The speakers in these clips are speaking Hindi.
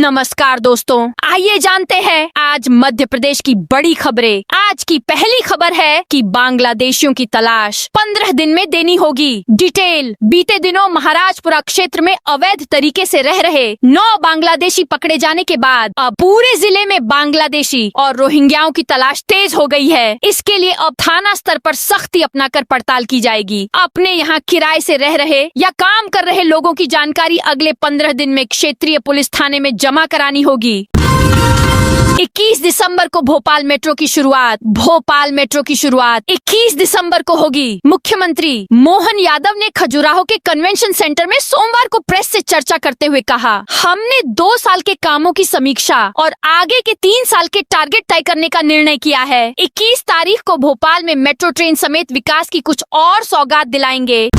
नमस्कार दोस्तों, आइए जानते हैं आज मध्य प्रदेश की बड़ी खबरें। आज की पहली खबर है कि बांग्लादेशियों की तलाश 15 दिन में देनी होगी। डिटेल। बीते दिनों महाराजपुरा क्षेत्र में अवैध तरीके से रह रहे 9 बांग्लादेशी पकड़े जाने के बाद अब पूरे जिले में बांग्लादेशी और रोहिंग्याओं की तलाश तेज हो गई है। इसके लिए अब थाना स्तर पर सख्ती अपनाकर पड़ताल की जाएगी। अपने यहाँ किराए से रह रहे या काम कर रहे लोगों की जानकारी अगले 15 दिन में क्षेत्रीय पुलिस थाने में जमा करानी होगी। 21 दिसंबर को भोपाल मेट्रो की शुरुआत 21 दिसंबर को होगी। मुख्यमंत्री मोहन यादव ने खजुराहो के कन्वेंशन सेंटर में सोमवार को प्रेस से चर्चा करते हुए कहा, हमने 2 साल के कामों की समीक्षा और आगे के 3 साल के टारगेट तय करने का निर्णय किया है। 21 तारीख को भोपाल में मेट्रो ट्रेन समेत विकास की कुछ और सौगात दिलाएंगे।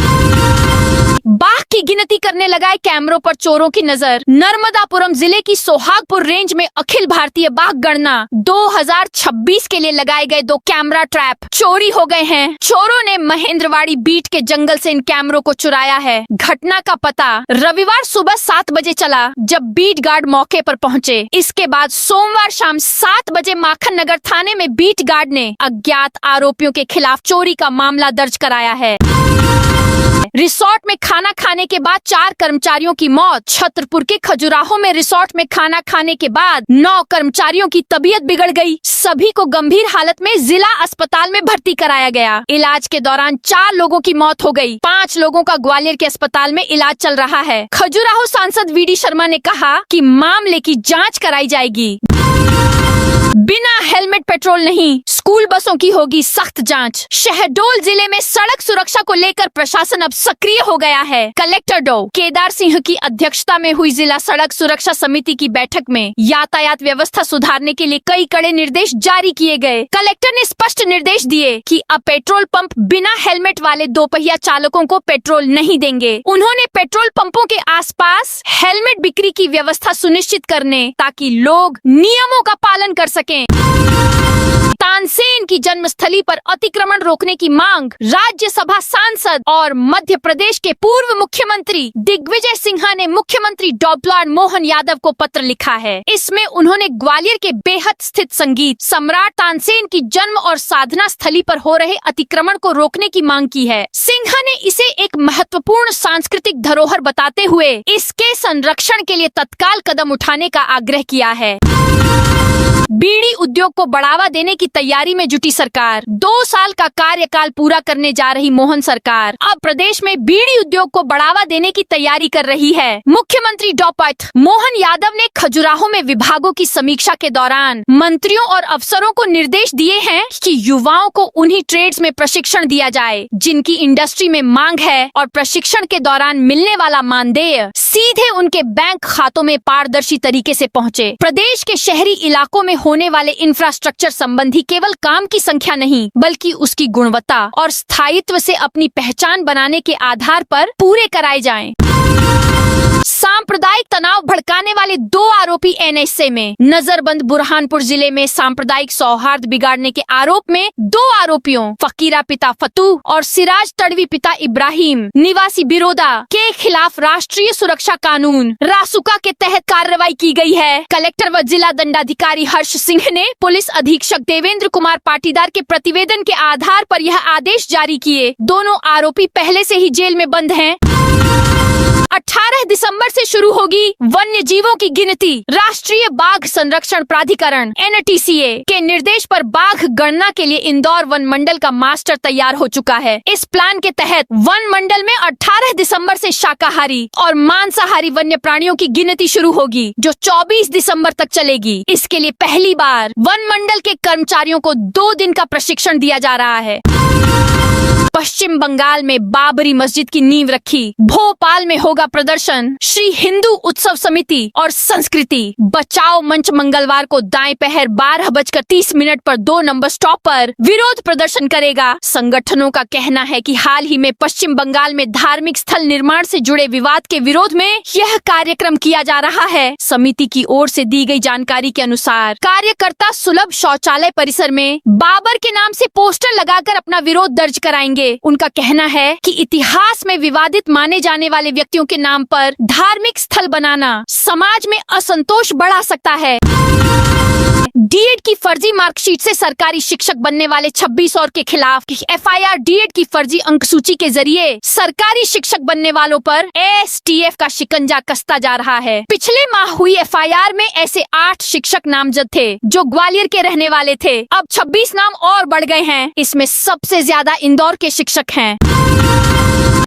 बाघ की गिनती करने लगाए कैमरों पर चोरों की नजर। नर्मदापुरम जिले की सोहागपुर रेंज में अखिल भारतीय बाघ गणना 2026 के लिए लगाए गए 2 कैमरा ट्रैप चोरी हो गए हैं। चोरों ने महेंद्रवाड़ी बीट के जंगल से इन कैमरों को चुराया है। घटना का पता रविवार सुबह 7 बजे चला, जब बीट गार्ड मौके पर पहुंचे। इसके बाद सोमवार शाम 7 बजे माखन नगर थाने में बीट गार्ड ने अज्ञात आरोपियों के खिलाफ चोरी का मामला दर्ज कराया है। रिसोर्ट में खाना खाने के बाद 4 कर्मचारियों की मौत। छतरपुर के खजुराहो में रिसोर्ट में खाना खाने के बाद 9 कर्मचारियों की तबीयत बिगड़ गई। सभी को गंभीर हालत में जिला अस्पताल में भर्ती कराया गया। इलाज के दौरान 4 लोगों की मौत हो गई। 5 लोगों का ग्वालियर के अस्पताल में इलाज चल रहा है। खजुराहो सांसद वीडी शर्मा ने कहा कि मामले की जाँच कराई जाएगी। बिना हेलमेट पेट्रोल नहीं, स्कूल बसों की होगी सख्त जांच। शहडोल जिले में सड़क सुरक्षा को लेकर प्रशासन अब सक्रिय हो गया है। कलेक्टर डॉ केदार सिंह की अध्यक्षता में हुई जिला सड़क सुरक्षा समिति की बैठक में यातायात व्यवस्था सुधारने के लिए कई कड़े निर्देश जारी किए गए। कलेक्टर ने स्पष्ट निर्देश दिए कि अब पेट्रोल पंप बिना हेलमेट वाले 2 पहिया चालकों को पेट्रोल नहीं देंगे। उन्होंने पेट्रोल पंपों के आसपास हेलमेट बिक्री की व्यवस्था सुनिश्चित करने ताकि लोग नियमों का पालन कर सकें। तानसेन की जन्मस्थली पर अतिक्रमण रोकने की मांग राज्यसभा सांसद और मध्य प्रदेश के पूर्व मुख्यमंत्री दिग्विजय सिन्हा ने मुख्यमंत्री डॉ मोहन यादव को पत्र लिखा है। इसमें उन्होंने ग्वालियर के बेहद स्थित संगीत सम्राट तानसेन की जन्म और साधना स्थली पर हो रहे अतिक्रमण को रोकने की मांग की है। सिन्हा ने इसे एक महत्वपूर्ण सांस्कृतिक धरोहर बताते हुए इसके संरक्षण के लिए तत्काल कदम उठाने का आग्रह किया है। बीड़ी उद्योग को बढ़ावा देने की तैयारी में जुटी सरकार। 2 साल का कार्यकाल पूरा करने जा रही मोहन सरकार अब प्रदेश में बीड़ी उद्योग को बढ़ावा देने की तैयारी कर रही है। मुख्यमंत्री डॉ मोहन यादव ने खजुराहो में विभागों की समीक्षा के दौरान मंत्रियों और अफसरों को निर्देश दिए हैं कि युवाओं को उन्हीं ट्रेड्स में प्रशिक्षण दिया जाए जिनकी इंडस्ट्री में मांग है और प्रशिक्षण के दौरान मिलने वाला मानदेय सीधे उनके बैंक खातों में पारदर्शी तरीके से पहुँचे। प्रदेश के शहरी इलाकों में होने वाले इंफ्रास्ट्रक्चर संबंधी केवल काम की संख्या नहीं बल्कि उसकी गुणवत्ता और स्थायित्व से अपनी पहचान बनाने के आधार पर पूरे कराए जाएं। सांप्रदायिक तनाव भड़काने वाले 2 आरोपी एनएसए में। नजरबंद बुरहानपुर जिले में सांप्रदायिक सौहार्द बिगाड़ने के आरोप में 2 आरोपियों फकीरा पिता फतू और सिराज तड़वी पिता इब्राहिम निवासी बिरोदा के खिलाफ राष्ट्रीय सुरक्षा कानून रासुका के तहत कार्रवाई की गई है। कलेक्टर व जिला दंडाधिकारी हर्ष सिंह ने पुलिस अधीक्षक देवेंद्र कुमार पाटीदार के प्रतिवेदन के आधार पर यह आदेश जारी किए। दोनों आरोपी पहले से ही जेल में बंद हैं। 18 दिसंबर से शुरू होगी वन्य जीवों की गिनती। राष्ट्रीय बाघ संरक्षण प्राधिकरण NTCA के निर्देश पर बाघ गणना के लिए इंदौर वन मंडल का मास्टर तैयार हो चुका है। इस प्लान के तहत वन मंडल में 18 दिसंबर से शाकाहारी और मांसाहारी वन्य प्राणियों की गिनती शुरू होगी, जो 24 दिसंबर तक चलेगी। इसके लिए पहली बार वन मंडल के कर्मचारियों को 2 दिन का प्रशिक्षण दिया जा रहा है। पश्चिम बंगाल में बाबरी मस्जिद की नींव रखी। भोपाल में होगा प्रदर्शन। श्री हिंदू उत्सव समिति और संस्कृति बचाओ मंच मंगलवार को दाएं पहर 12:30 पर 2 नंबर स्टॉप पर विरोध प्रदर्शन करेगा। संगठनों का कहना है कि हाल ही में पश्चिम बंगाल में धार्मिक स्थल निर्माण से जुड़े विवाद के विरोध में यह कार्यक्रम किया जा रहा है। समिति की ओर से दी गई जानकारी के अनुसार कार्यकर्ता सुलभ शौचालय परिसर में बाबर के नाम से पोस्टर लगाकर अपना विरोध दर्ज कराएंगे। उनका कहना है कि इतिहास में विवादित माने जाने वाले व्यक्तियों के नाम पर धार्मिक स्थल बनाना समाज में असंतोष बढ़ा सकता है। डीएड की फर्जी मार्कशीट से सरकारी शिक्षक बनने वाले 26 और के खिलाफ एफआईआर। डीएड की फर्जी अंक सूची के जरिए सरकारी शिक्षक बनने वालों पर एसटीएफ का शिकंजा कसता जा रहा है। पिछले माह हुई एफआईआर में ऐसे 8 शिक्षक नामजद थे जो ग्वालियर के रहने वाले थे। अब 26 नाम और बढ़ गए हैं। इसमें सबसे ज्यादा इंदौर के शिक्षक हैं।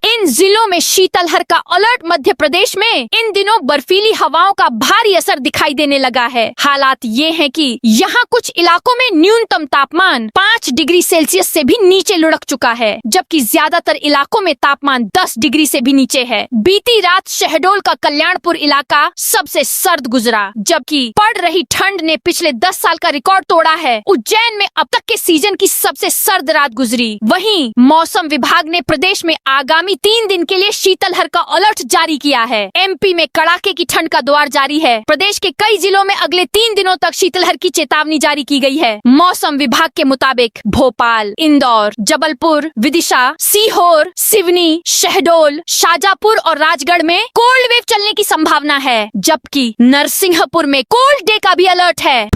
इन जिलों में शीतलहर का अलर्ट। मध्य प्रदेश में इन दिनों बर्फीली हवाओं का भारी असर दिखाई देने लगा है। हालात ये हैं कि यहाँ कुछ इलाकों में न्यूनतम तापमान 5 डिग्री सेल्सियस से भी नीचे लुढ़क चुका है, जबकि ज्यादातर इलाकों में तापमान 10 डिग्री से भी नीचे है। बीती रात शहडोल का कल्याणपुर इलाका सबसे सर्द गुजरा, जबकि पड़ रही ठंड ने पिछले 10 साल का रिकॉर्ड तोड़ा है। उज्जैन में अब तक के सीजन की सबसे सर्द रात गुजरी। वहीं मौसम विभाग ने प्रदेश में आगामी 3 दिन के लिए शीतलहर का अलर्ट जारी किया है। एमपी में कड़ाके की ठंड का दौर जारी है। प्रदेश के कई जिलों में अगले 3 दिनों तक शीतलहर की चेतावनी जारी की गई है। मौसम विभाग के मुताबिक भोपाल, इंदौर, जबलपुर, विदिशा, सीहोर, सिवनी, शहडोल, शाजापुर और राजगढ़ में कोल्ड वेव चलने की संभावना है, जबकि नरसिंहपुर में कोल्ड डे का भी अलर्ट है।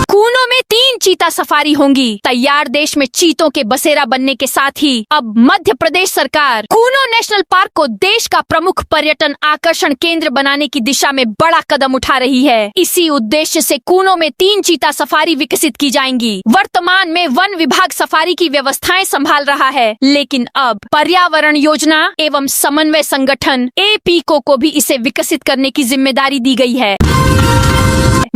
कूनो में 3 चीता सफारी होंगी। तैयार देश में चीतों के बसेरा बनने के साथ ही अब मध्य प्रदेश सरकार कूनो नेशनल पार्क को देश का प्रमुख पर्यटन आकर्षण केंद्र बनाने की दिशा में बड़ा कदम उठा रही है। इसी उद्देश्य से कूनो में 3 चीता सफारी विकसित की जाएंगी। वर्तमान में वन विभाग सफारी की व्यवस्थाएं संभाल रहा है, लेकिन अब पर्यावरण योजना एवं समन्वय संगठन एपीको को भी इसे विकसित करने की जिम्मेदारी दी गई है।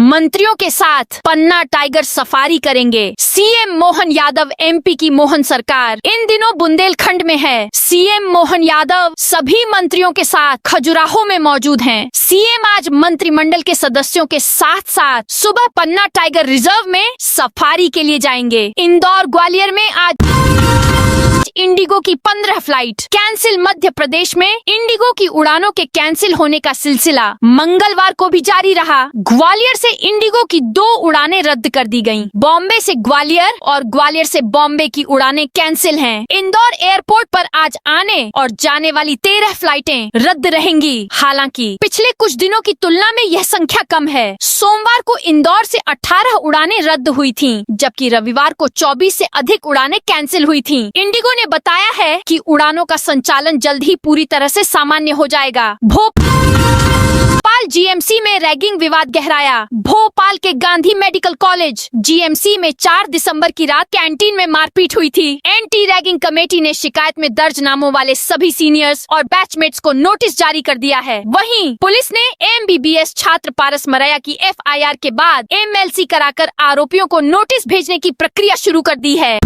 मंत्रियों के साथ पन्ना टाइगर सफारी करेंगे सीएम मोहन यादव। एमपी की मोहन सरकार इन दिनों बुंदेलखंड में है। सीएम मोहन यादव सभी मंत्रियों के साथ खजुराहो में मौजूद हैं। सीएम आज मंत्रिमंडल के सदस्यों के साथ साथ सुबह पन्ना टाइगर रिजर्व में सफारी के लिए जाएंगे। इंदौर ग्वालियर में आज इंडिगो की 15 फ्लाइट कैंसिल। मध्य प्रदेश में इंडिगो की उड़ानों के कैंसिल होने का सिलसिला मंगलवार को भी जारी रहा। ग्वालियर से इंडिगो की 2 उड़ानें रद्द कर दी गयीं। बॉम्बे से ग्वालियर और ग्वालियर से बॉम्बे की उड़ानें कैंसिल हैं। इंदौर एयरपोर्ट पर आज आने और जाने वाली 13 फ्लाइटें रद्द रहेंगी। हालांकि पिछले कुछ दिनों की तुलना में यह संख्या कम है। सोमवार को इंदौर से 18 उड़ानें रद्द हुई थीं, जबकि रविवार को 24 से अधिक उड़ानें कैंसिल हुई थीं। इंडिगो ने बताया है कि उड़ानों का संचालन जल्द ही पूरी तरह से सामान्य हो जाएगा। भोपाल जीएमसी में रैगिंग विवाद गहराया। भोपाल के गांधी मेडिकल कॉलेज जीएमसी में 4 दिसंबर की रात कैंटीन में मारपीट हुई थी। एंटी रैगिंग कमेटी ने शिकायत में दर्ज नामों वाले सभी सीनियर्स और बैचमेट्स को नोटिस जारी कर दिया है। वहीं पुलिस ने एमबीबीएस छात्र पारस मरैया की एफआईआर के बाद एमएलसी कराकर आरोपियों को नोटिस भेजने की प्रक्रिया शुरू कर दी है।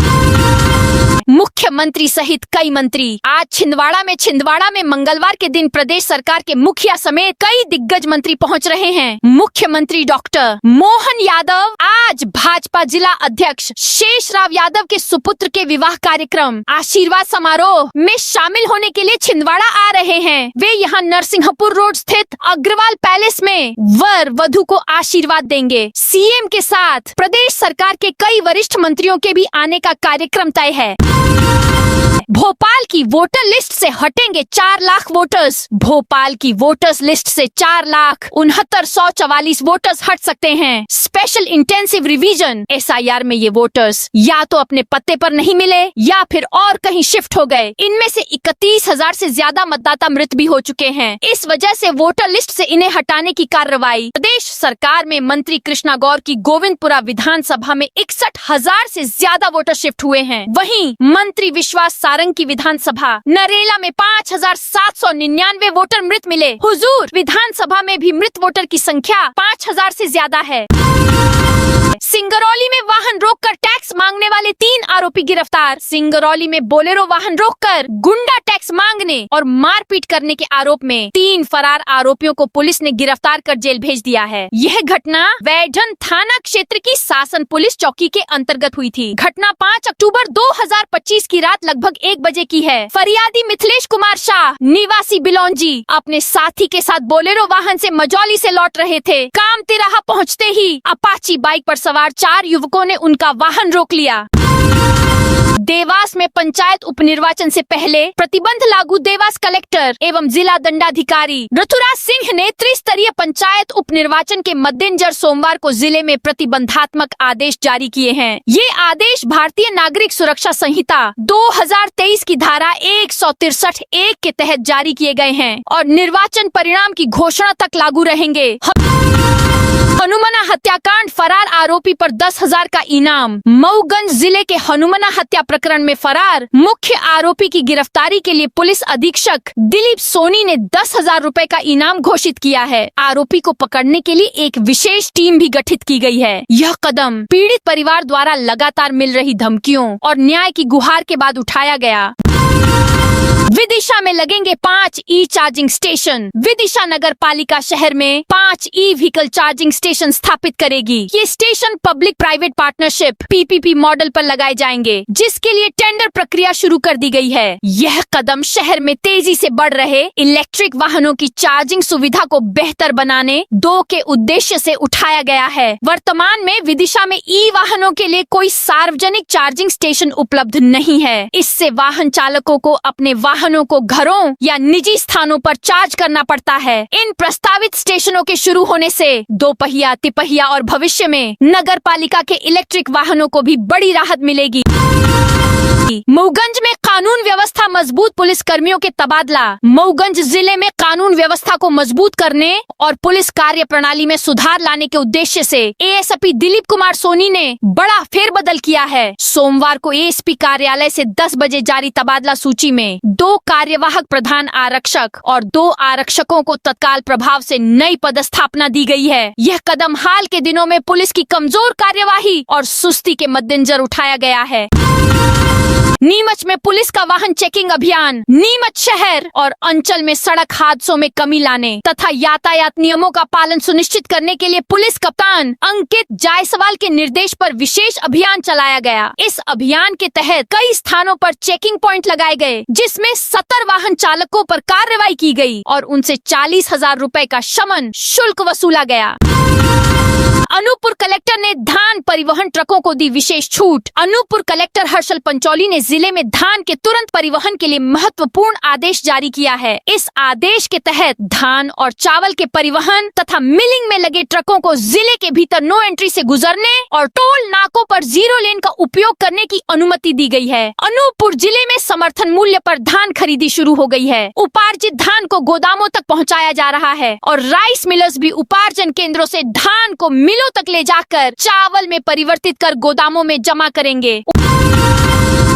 मुख्यमंत्री सहित कई मंत्री आज छिंदवाड़ा में मंगलवार के दिन प्रदेश सरकार के मुखिया समेत कई दिग्गज मंत्री पहुंच रहे हैं। मुख्यमंत्री डॉक्टर मोहन यादव आज भाजपा जिला अध्यक्ष शेषराव यादव के सुपुत्र के विवाह कार्यक्रम आशीर्वाद समारोह में शामिल होने के लिए छिंदवाड़ा आ रहे हैं। वे यहां नरसिंहपुर रोड स्थित अग्रवाल पैलेस में वर वधु को आशीर्वाद देंगे। सीएम के साथ प्रदेश सरकार के कई वरिष्ठ मंत्रियों के भी आने का कार्यक्रम तय है। भोपाल की वोटर लिस्ट से हटेंगे 4 लाख वोटर्स। भोपाल की वोटर्स लिस्ट से 4,69,144 वोटर्स हट सकते हैं। स्पेशल इंटेंसिव रिवीजन एसआईआर में ये वोटर्स या तो अपने पत्ते पर नहीं मिले या फिर और कहीं शिफ्ट हो गए। इनमें से 31,000 से ज्यादा मतदाता मृत भी हो चुके हैं। इस वजह से वोटर लिस्ट से इन्हें हटाने की कार्रवाई प्रदेश सरकार में मंत्री कृष्णा गौर की गोविंदपुरा विधानसभा में 61,000 से ज्यादा वोटर शिफ्ट हुए हैं। वहीं मंत्री विश्वास सारंग की विधानसभा नरेला में 5,799 वोटर मृत मिले। हुजूर विधानसभा में भी मृत वोटर की संख्या 5,000 से ज्यादा है। सिंगरौली में वाहन रोककर टैक्स मांगने वाले 3 आरोपी गिरफ्तार। सिंगरौली में बोलेरो वाहन रोककर गुंडा टैक्स मांगने और मारपीट करने के आरोप में 3 फरार आरोपियों को पुलिस ने गिरफ्तार कर जेल भेज दिया है। यह घटना वैढन थाना क्षेत्र की शासन पुलिस चौकी के अंतर्गत हुई थी। घटना 5 अक्टूबर 2025 की रात लगभग 1 बजे की है। फरियादी मिथिलेश कुमार शाह निवासी बिलौंजी अपने साथी के साथ बोलेरो वाहन से मजौली से लौट रहे थे। काम तिराहा पहुँचते ही अपाची बाइक पर सवार 4 युवकों ने उनका वाहन रोक लिया। देवास में पंचायत उपनिर्वाचन से पहले प्रतिबंध लागू। देवास कलेक्टर एवं जिला दंडाधिकारी ऋतुराज सिंह ने त्रिस्तरीय पंचायत उपनिर्वाचन के मद्देनजर सोमवार को जिले में प्रतिबंधात्मक आदेश जारी किए हैं। ये आदेश भारतीय नागरिक सुरक्षा संहिता 2023 की धारा 163(1) के तहत जारी किए गए हैं और निर्वाचन परिणाम की घोषणा तक लागू रहेंगे। हनुमना हत्याकांड, फरार आरोपी पर 10,000 का इनाम। मऊगंज जिले के हनुमना हत्या प्रकरण में फरार मुख्य आरोपी की गिरफ्तारी के लिए पुलिस अधीक्षक दिलीप सोनी ने 10,000 रुपए का इनाम घोषित किया है। आरोपी को पकड़ने के लिए एक विशेष टीम भी गठित की गई है। यह कदम पीड़ित परिवार द्वारा लगातार मिल रही धमकियों और न्याय की गुहार के बाद उठाया गया। विदिशा में लगेंगे 5 ई चार्जिंग स्टेशन। विदिशा नगर पालिका शहर में 5 ई व्हीकल चार्जिंग स्टेशन स्थापित करेगी। ये station public private partnership PPP model पर लगाए जाएंगे, जिसके लिए टेंडर प्रक्रिया शुरू कर दी गई है। यह कदम शहर में तेजी से बढ़ रहे इलेक्ट्रिक वाहनों की चार्जिंग सुविधा को बेहतर बनाने 2 के उद्देश्य से उठाया गया है। वर्तमान में विदिशा में ई वाहनों के लिए कोई सार्वजनिक चार्जिंग स्टेशन उपलब्ध नहीं है। इससे वाहन चालकों को अपने वाहनों को घरों या निजी स्थानों पर चार्ज करना पड़ता है। इन प्रस्तावित स्टेशनों के शुरू होने से 2 पहिया, तिपहिया और भविष्य में नगर पालिका के इलेक्ट्रिक वाहनों को भी बड़ी राहत मिलेगी। मऊगंज में कानून व्यवस्था मजबूत, पुलिस कर्मियों के तबादला। मऊगंज जिले में कानून व्यवस्था को मजबूत करने और पुलिस कार्य प्रणाली में सुधार लाने के उद्देश्य से ASP दिलीप कुमार सोनी ने बड़ा फेरबदल किया है। सोमवार को ASP कार्यालय से 10 बजे जारी तबादला सूची में 2 कार्यवाहक प्रधान आरक्षक और 2 आरक्षकों को तत्काल प्रभाव से नई पदस्थापना दी गई है। यह कदम हाल के दिनों में पुलिस की कमजोर कार्यवाही और सुस्ती के मद्देनजर उठाया गया है। नीमच में पुलिस का वाहन चेकिंग अभियान। नीमच शहर और अंचल में सड़क हादसों में कमी लाने तथा यातायात नियमों का पालन सुनिश्चित करने के लिए पुलिस कप्तान अंकित जायसवाल के निर्देश पर विशेष अभियान चलाया गया। इस अभियान के तहत कई स्थानों पर चेकिंग पॉइंट लगाए गए, जिसमें 70 वाहन चालकों पर कार्रवाई की गई और उनसे 40,000 रुपए का शमन शुल्क वसूला गया। अनूपपुर कलेक्टर ने धान परिवहन ट्रकों को दी विशेष छूट। अनूपपुर कलेक्टर हर्षल पंचौली ने जिले में धान के तुरंत परिवहन के लिए महत्वपूर्ण आदेश जारी किया है। इस आदेश के तहत धान और चावल के परिवहन तथा मिलिंग में लगे ट्रकों को जिले के भीतर नो एंट्री से गुजरने और टोल नाकों पर 0 लेन का उपयोग करने की अनुमति दी गई है। अनूपपुर जिले में समर्थन मूल्य पर धान खरीदी शुरू हो गई है। उपार्जित धान को गोदामों तक पहुँचाया जा रहा है और राइस मिलर्स भी उपार्जन केंद्रों से धान को मिलों तक ले जाकर चावल में परिवर्तित कर गोदामों में जमा करेंगे।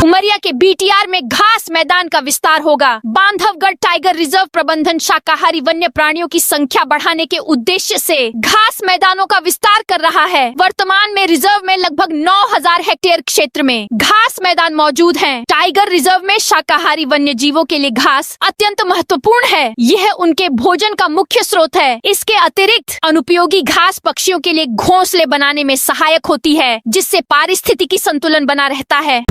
उमरिया के BTR में घास मैदान का विस्तार होगा। बांधवगढ़ टाइगर रिजर्व प्रबंधन शाकाहारी वन्य प्राणियों की संख्या बढ़ाने के उद्देश्य से घास मैदानों का विस्तार कर रहा है। वर्तमान में रिजर्व में लगभग 9,000 हेक्टेयर क्षेत्र में घास मैदान मौजूद हैं। टाइगर रिजर्व में शाकाहारी वन्य जीवों के लिए घास अत्यंत महत्वपूर्ण है। यह उनके भोजन का मुख्य स्रोत है। इसके अतिरिक्त अनुपयोगी घास पक्षियों के लिए घोंसले बनाने में सहायक होती है, जिससे पारिस्थितिकी संतुलन बना रहता है।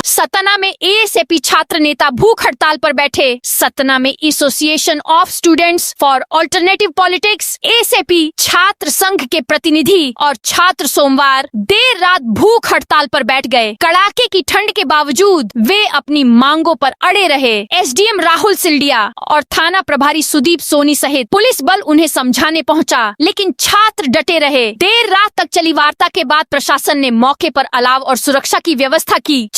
सतना में ASAP छात्र नेता भूख हड़ताल पर बैठे। सतना में association of students for alternative politics ASAP छात्र संघ के प्रतिनिधि और छात्र सोमवार देर रात भूख हड़ताल पर बैठ गए। कड़ाके की ठंड के बावजूद वे अपनी मांगों पर अड़े रहे। SDM राहुल सिल्डिया और थाना प्रभारी सुदीप सोनी सहित पुलिस बल उन्हें समझाने पहुंचा, लेकिन छात्र डटे रहे। देर रात तक चली वार्ता के बाद प्रशासन ने मौके पर अलाव और सुरक्षा की व्यवस्था की।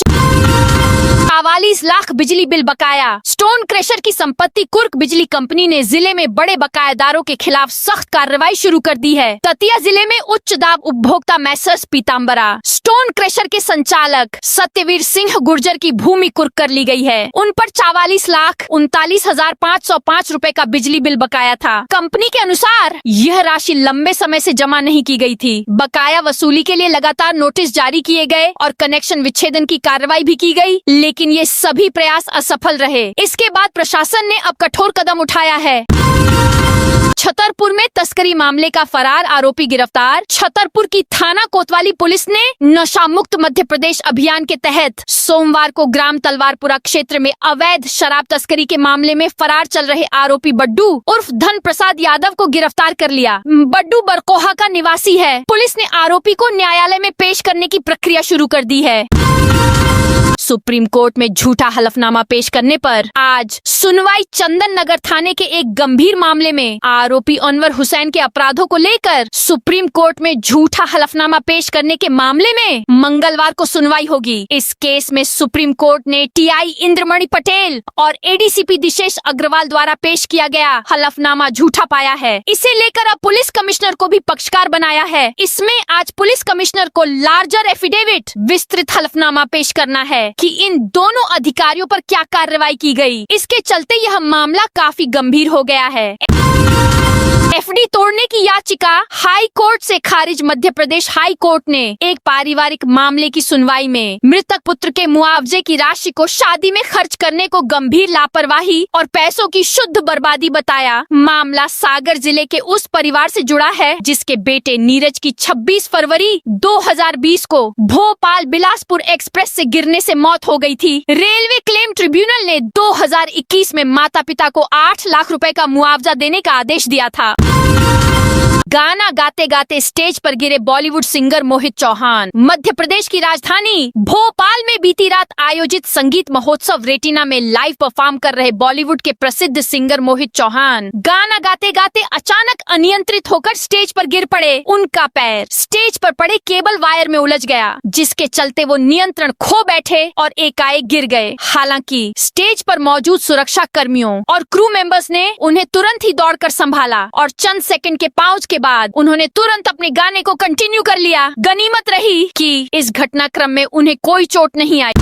44 लाख बिजली बिल बकाया। स्टोन क्रेशर की संपत्ति कुर्क बिजली कंपनी ने जिले में बड़े बकायेदारों के खिलाफ सख्त कार्रवाई शुरू कर दी है। दतिया जिले में उच्च दाब उपभोक्ता मैसर्स पीताम्बरा स्टोन क्रेशर के संचालक सत्यवीर सिंह गुर्जर की भूमि कुर्क कर ली गई है। उन पर 44,39,505 रुपए का बिजली बिल बकाया था। कंपनी के अनुसार यह राशि लंबे समय से जमा नहीं की गई थी। बकाया वसूली के लिए लगातार नोटिस जारी किए गए और कनेक्शन विच्छेदन की कार्रवाई भी की गई, लेकिन ये सभी प्रयास असफल रहे। इसके बाद प्रशासन ने अब कठोर कदम उठाया है। छतरपुर में तस्करी मामले का फरार आरोपी गिरफ्तार। छतरपुर की थाना कोतवाली पुलिस ने नशा मुक्त मध्य प्रदेश अभियान के तहत सोमवार को ग्राम तलवारपुरा क्षेत्र में अवैध शराब तस्करी के मामले में फरार चल रहे आरोपी बड्डू उर्फ धन प्रसाद यादव को गिरफ्तार कर लिया। बड्डू बरकोहा का निवासी है। पुलिस ने आरोपी को न्यायालय में पेश करने की प्रक्रिया शुरू कर दी है। सुप्रीम कोर्ट में झूठा हलफनामा पेश करने पर आज सुनवाई चंदन नगर थाने के एक गंभीर मामले में आरोपी अनवर हुसैन के अपराधों को लेकर सुप्रीम कोर्ट में झूठा हलफनामा पेश करने के मामले में मंगलवार को सुनवाई होगी। इस केस में सुप्रीम कोर्ट ने टीआई इंद्रमणि पटेल और एडीसीपी दिशेश अग्रवाल द्वारा पेश किया गया हलफनामा झूठा पाया है। इसे लेकर अब पुलिस कमिश्नर को भी पक्षकार बनाया है। इसमें आज पुलिस कमिश्नर को लार्जर एफिडेविट विस्तृत हलफनामा पेश करना है कि इन दोनों अधिकारियों पर क्या कार्रवाई की गई। इसके चलते यह मामला काफी गंभीर हो गया है। एफडी तोड़ने की याचिका हाई कोर्ट से खारिज। मध्य प्रदेश हाई कोर्ट ने एक पारिवारिक मामले की सुनवाई में मृतक पुत्र के मुआवजे की राशि को शादी में खर्च करने को गंभीर लापरवाही और पैसों की शुद्ध बर्बादी बताया। मामला सागर जिले के उस परिवार से जुड़ा है जिसके बेटे नीरज की 26 फरवरी 2020 को भोपाल बिलासपुर एक्सप्रेस से गिरने से मौत हो गई थी। रेलवे क्लेम ट्रिब्यूनल ने 2021 में माता पिता को 8 लाख रुपए का मुआवजा देने का आदेश दिया था। गाना गाते गाते स्टेज पर गिरे बॉलीवुड सिंगर मोहित चौहान। मध्य प्रदेश की राजधानी भोपाल में बीती रात आयोजित संगीत महोत्सव रेटिना में लाइव परफॉर्म कर रहे बॉलीवुड के प्रसिद्ध सिंगर मोहित चौहान गाना गाते गाते अचानक अनियंत्रित होकर स्टेज पर गिर पड़े। उनका पैर स्टेज पर पड़े केबल वायर में उलझ गया, जिसके चलते वो नियंत्रण खो बैठे और एकाएक गिर गए। हालांकि स्टेज पर मौजूद सुरक्षा कर्मियों और क्रू मेंबर्स ने उन्हें तुरंत ही दौड़कर संभाला और चंद सेकंड के पाउच के बाद उन्होंने तुरंत अपने गाने को कंटिन्यू कर लिया। गनीमत रही कि इस घटनाक्रम में उन्हें कोई चोट नहीं आई।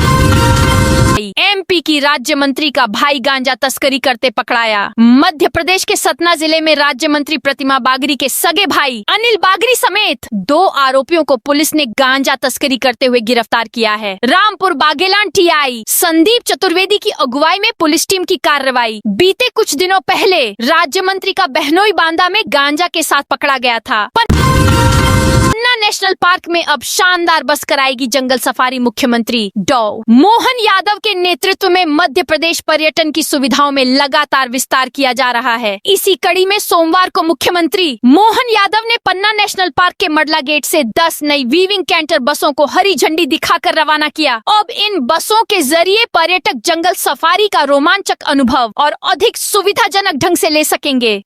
एमपी की राज्य मंत्री का भाई गांजा तस्करी करते पकड़ाया। मध्य प्रदेश के सतना जिले में राज्य मंत्री प्रतिमा बागरी के सगे भाई अनिल बागरी समेत 2 आरोपियों को पुलिस ने गांजा तस्करी करते हुए गिरफ्तार किया है। रामपुर बागेलान टीआई संदीप चतुर्वेदी की अगुवाई में पुलिस टीम की कार्रवाई बीते कुछ दिनों पहले राज्य मंत्री का बहनोई बांदा में गांजा के साथ पकड़ा गया था। पन्ना नेशनल पार्क में अब शानदार बस कराएगी जंगल सफारी। मुख्यमंत्री डॉ मोहन यादव के नेतृत्व में मध्य प्रदेश पर्यटन की सुविधाओं में लगातार विस्तार किया जा रहा है। इसी कड़ी में सोमवार को मुख्यमंत्री मोहन यादव ने पन्ना नेशनल पार्क के मडला गेट से 10 नई वीविंग कैंटर बसों को हरी झंडी दिखाकर रवाना किया। अब इन बसों के जरिए पर्यटक जंगल सफारी का रोमांचक अनुभव और अधिक सुविधाजनक ढंग से ले सकेंगे।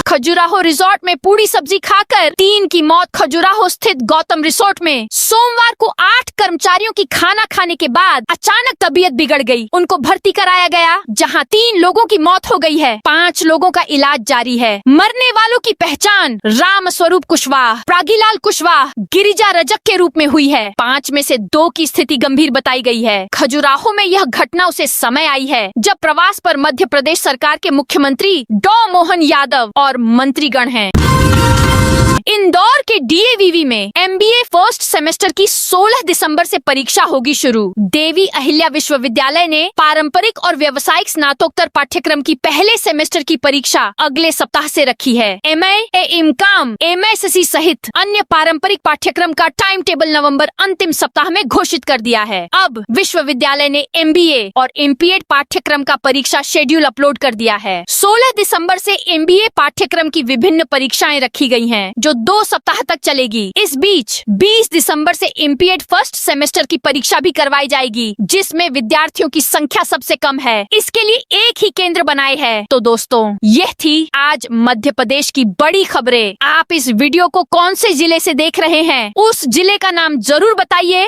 खजुराहो रिसोर्ट में पूरी सब्जी खाकर 3 की मौत। खजुराहो स्थित गौतम रिसोर्ट में सोमवार को 8 कर्मचारियों की खाना खाने के बाद अचानक तबीयत बिगड़ गई। उनको भर्ती कराया गया, जहां 3 लोगों की मौत हो गई है। 5 लोगों का इलाज जारी है। मरने वालों की पहचान राम स्वरूप कुशवाहा, प्रागीलाल कुशवाहा, गिरिजा रजक के रूप में हुई है। 5 में से 2 की स्थिति गंभीर बताई गई है। खजुराहो में यह घटना उसे समय आई है जब प्रवास पर मध्य प्रदेश सरकार के मुख्यमंत्री डॉ मोहन यादव और मंत्रीगण हैं। इंदौर के डीएवीवी में एमबीए फर्स्ट सेमेस्टर की 16 दिसंबर से परीक्षा होगी शुरू। देवी अहिल्या विश्वविद्यालय ने पारंपरिक और व्यावसायिक स्नातकोत्तर पाठ्यक्रम की पहले सेमेस्टर की परीक्षा अगले सप्ताह से रखी है। एमए, एमकॉम, एमएससी सहित अन्य पारंपरिक पाठ्यक्रम का टाइम टेबल नवंबर अंतिम सप्ताह में घोषित कर दिया है। अब विश्वविद्यालय ने एमबीए और एमपीएड पाठ्यक्रम का परीक्षा शेड्यूल अपलोड कर दिया है। 16 दिसंबर से एमबीए पाठ्यक्रम की विभिन्न परीक्षाएं रखी गई हैं, जो 2 सप्ताह तक चलेगी। इस बीच 20 दिसंबर से एमपीएड फर्स्ट सेमेस्टर की परीक्षा भी करवाई जाएगी, जिसमें विद्यार्थियों की संख्या सबसे कम है। इसके लिए एक ही केंद्र बनाए है। तो दोस्तों, यह थी आज मध्य प्रदेश की बड़ी खबरें। आप इस वीडियो को कौन से जिले से देख रहे हैं, उस जिले का नाम जरूर बताइए।